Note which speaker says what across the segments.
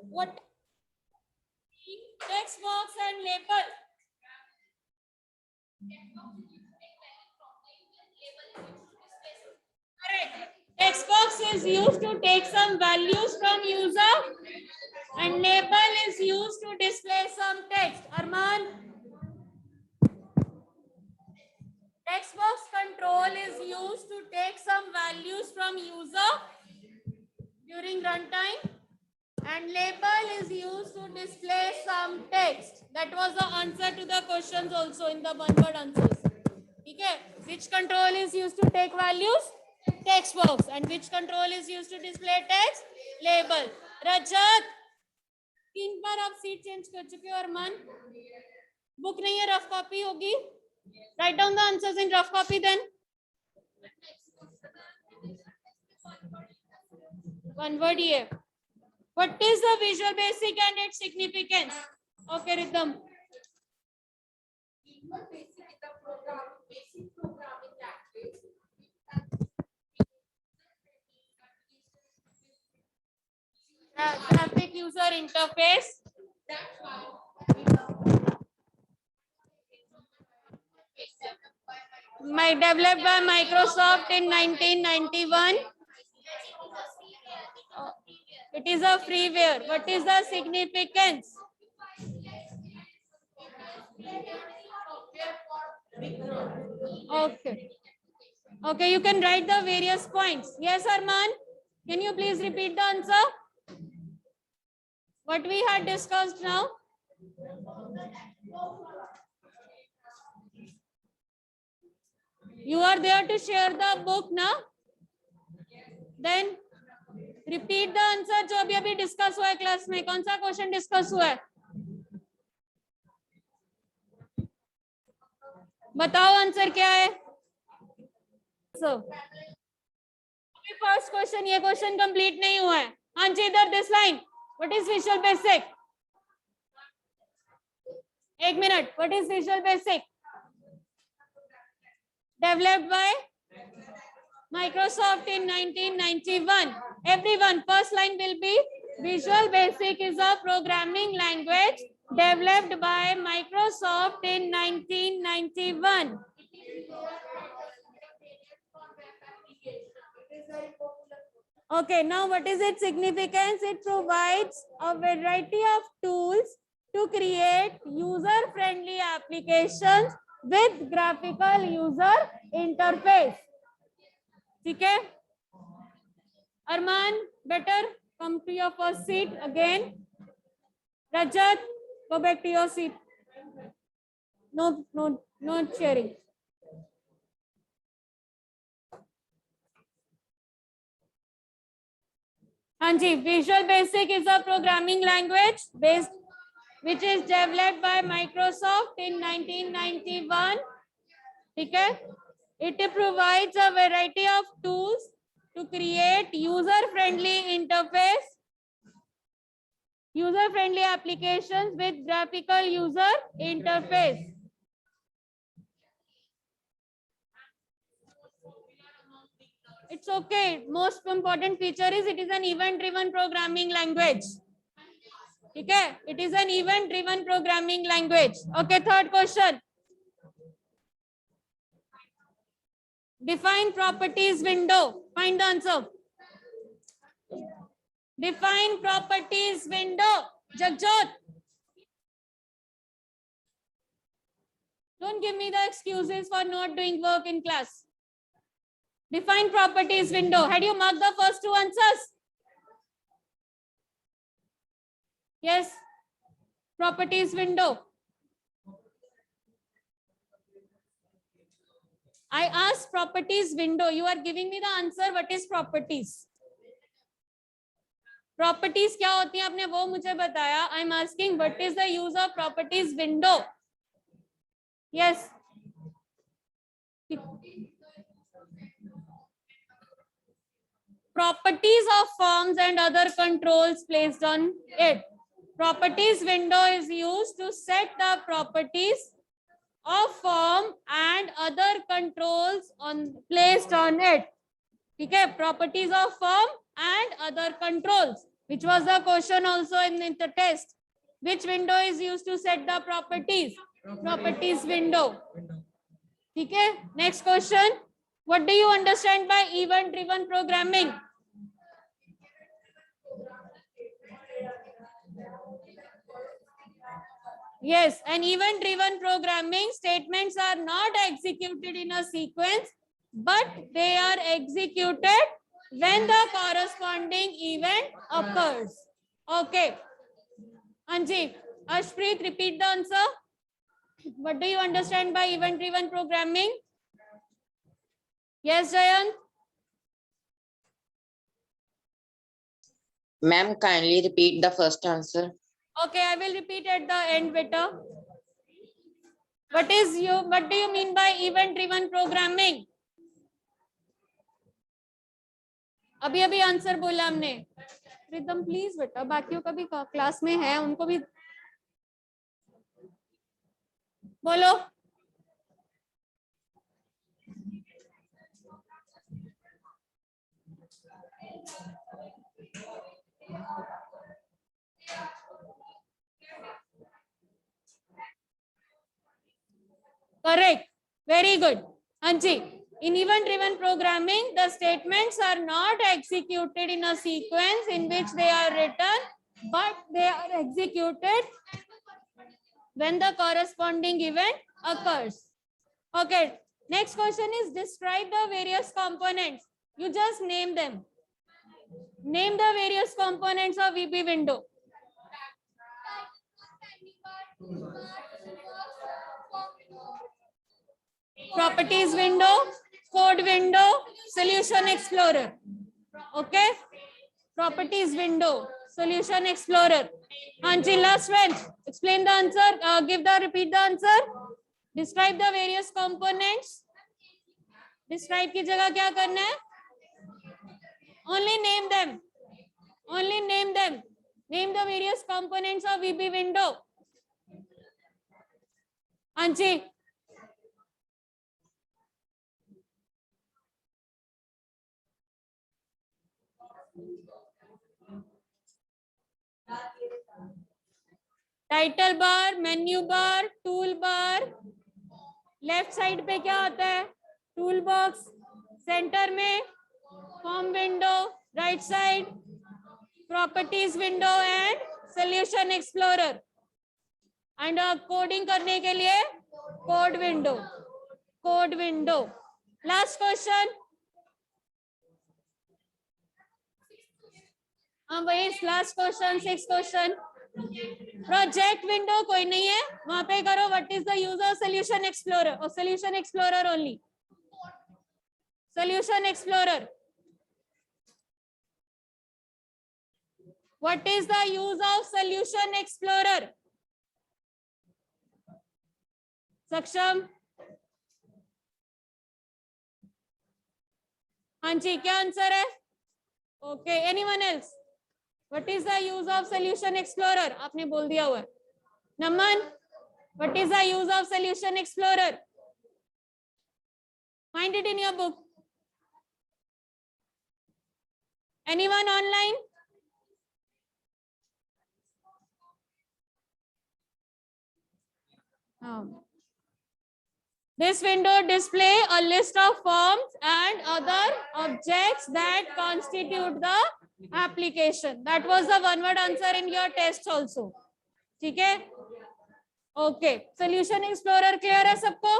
Speaker 1: What text box and label? Correct. Text box is used to take some values from user and label is used to display some text. Arman, text box control is used to take some values from user during runtime and label is used to display some text. That was the answer to the questions also in the one word answers. Okay. Which control is used to take values? Text box. And which control is used to display text? Label. Rajat, 3 बार आप seat change कर चुके हो अरमान. Book नहीं है, rough copy होगी. Write down the answers in rough copy then. One word here. What is the Visual Basic and its significance? Okay, Rhythm.
Speaker 2: Visual Basic is the basic programming language.
Speaker 1: Graphic user interface. Developed by Microsoft in 1991. It is a freeware. What is the significance? Okay. Okay, you can write the various points. Yes, Arman? Can you please repeat the answer? What we had discussed now? You are there to share the book now? Then repeat the answer जो अभी अभी discuss हुआ है class में. कौन सा question discuss हुआ है? बताओ आंसर क्या है. फर्स्ट क्वेश्चन, ये क्वेश्चन कंप्लीट नहीं हुआ है. हाँ जी, इधर this line. What is visual basic? एक मिनट. What is visual basic? Developed by Microsoft in 1991. Everyone, first line will be Visual Basic is a programming language developed by Microsoft in 1991. Okay, now what is its significance? It provides a variety of tools to create user-friendly applications with graphical user interface. ठीक है? Arman, better come to your first seat again. Rajat, go back to your seat. No sharing. Hanji, Visual Basic is a programming language which is developed by Microsoft in 1991. Okay? It provides a variety of tools to create user-friendly interface, user-friendly applications with graphical user interface. It's okay. Most important feature is it is an event-driven programming language. Okay? It is an event-driven programming language. Okay, third question. Define properties window. Find the answer. Define properties window. Jagjot. Don't give me the excuses for not doing work in class. Define properties window. Had you marked the first two answers? Yes. Properties window. I asked properties window. You are giving me the answer. What is properties? Properties क्या होती हैं आपने वो मुझे बताया. I am asking what is the use of properties window? Yes. Properties of forms and other controls placed on it. Properties window is used to set the properties of form and other controls placed on it. ठीक है? Properties of form and other controls. which was the question also in the test. Which window is used to set the properties? Properties window. Okay. Next question. What do you understand by event driven programming? Yes, an event driven programming statements are not executed in a sequence, but they are executed when the corresponding event occurs. Okay. Anji, Ashpreet, repeat the answer. What do you understand by event driven programming? Yes, Jayant.
Speaker 3: Ma'am, kindly repeat the first answer.
Speaker 1: Okay, I will repeat at the end better. What do you mean by event driven programming? अभी अभी answer बोला हमने. प्रीतम please बेटा, बाकियों का भी class में है, उनको भी बोलो. Correct. Very good. Anji, in event-driven programming, the statements are not executed in a sequence in which they are written, but they are executed when the corresponding event occurs. Okay. Next question is describe the various components. You just name them. Name the various components of VB window. Properties window, code window, solution explorer. Okay. Properties window, solution explorer. Anji, last one. Explain the answer. Repeat the answer. Describe the various components. Describe की जगह क्या करना है? Only name them. Only name them. Name the various components of VB window. Anji. Title bar, menu bar, tool bar. Left side पे क्या आता है? Tool box. Center में form window. Right side properties window and solution explorer. And coding करने के लिए code window. Code window. Last question. हाँ वही last question. 6 question. Project window कोई नहीं है वहां पे करो. What is the user solution explorer और solution explorer only. Solution explorer. What is the use of solution explorer? सक्षम. हाँ जी, क्या आंसर है? Okay. Anyone else? What is the use of solution explorer? आपने बोल दिया हुआ है. नमन, what is the use of solution explorer? Find it in your book. Anyone online? This window display a list of forms and other objects that constitute the application. That was the one word answer in your test also. ठीक है? Okay. Solution Explorer clear है सबको?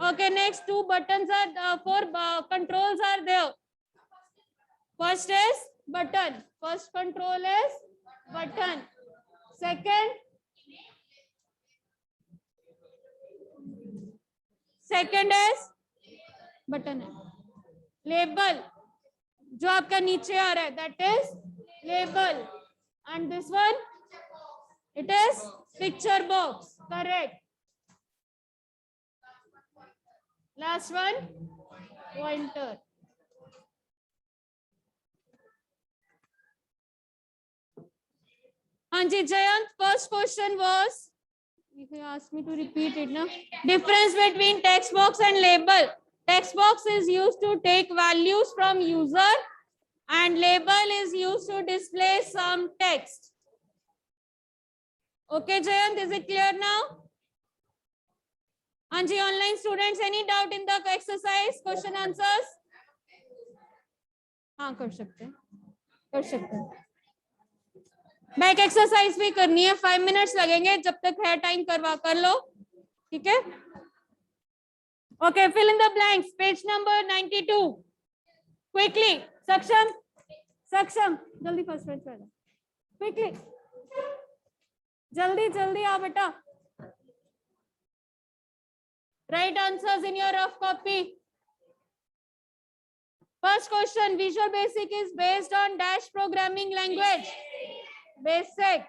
Speaker 1: Okay. Next 2 buttons are 4 controls are there. First is button. First control is button. Second is button है. Label जो आपका नीचे आ रहा है that is label. And this one it is picture box. Correct. Last one pointer. Anji Jayant, first question was, if you ask me to repeat it now, difference between text box and label. Text box is used to take values from user and label is used to display some text. Okay, Jayant, is it clear now? Anji, online students, any doubt in the exercise, question answers? हाँ कर सकते हैं, कर सकते हैं. Back exercise भी करनी है, 5 मिनट्स लगेंगे, जब तक है टाइम करवा कर लो, ठीक है? Okay, fill in the blanks, page number 92. Quickly, Saksham, Saksham, जल्दी फर्स्ट पेज पे आ जाओ, क्विकली, जल्दी जल्दी आओ बेटा. Write answers in your rough copy. First question, Visual Basic is based on dash programming language. Basic.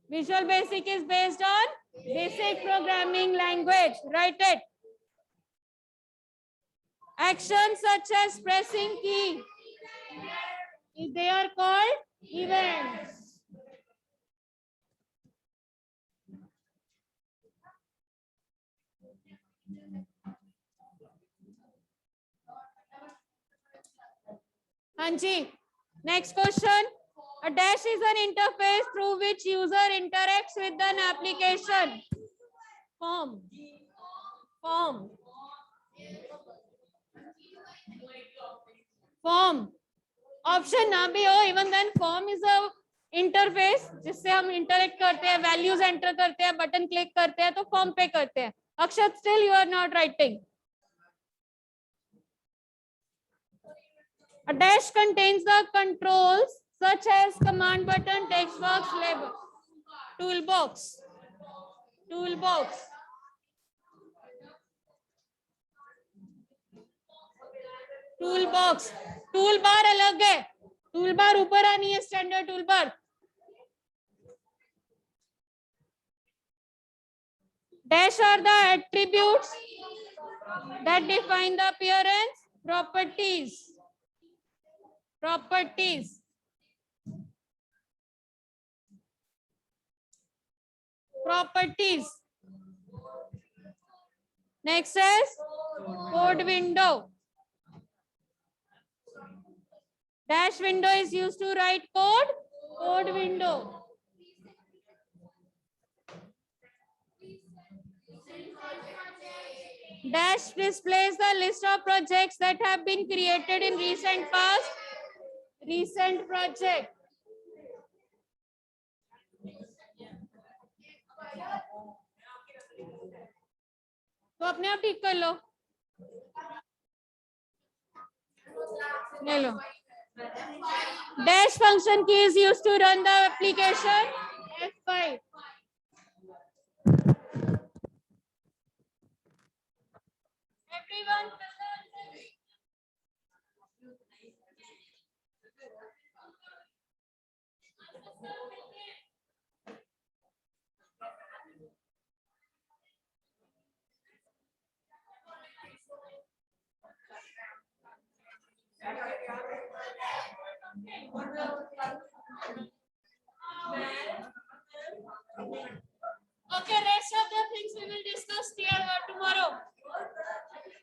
Speaker 1: Visual Basic is based on basic programming language. Write it. Actions such as pressing key, they are called events. Anji, next question. A dash is an interface through which user interacts with an application. Form. Form. Form. Option ना भी हो, even then form is a interface जिससे हम interact करते हैं, values enter करते हैं, button click करते हैं, तो form पे करते हैं. Akshat, still you are not writing. A dash contains the controls such as command button, text box, label, toolbox, toolbox, toolbox, toolbar अलग है, toolbar ऊपर आनी है, standard toolbar. Dash are the attributes that define the appearance, properties. Properties. Properties. Next is code window. Dash window is used to write code. Code window. Dash displays the list of projects that have been created in recent past. Recent project. तो अपने आप ठीक कर लो, ले लो. Dash function key is used to run the application. F5. Everyone.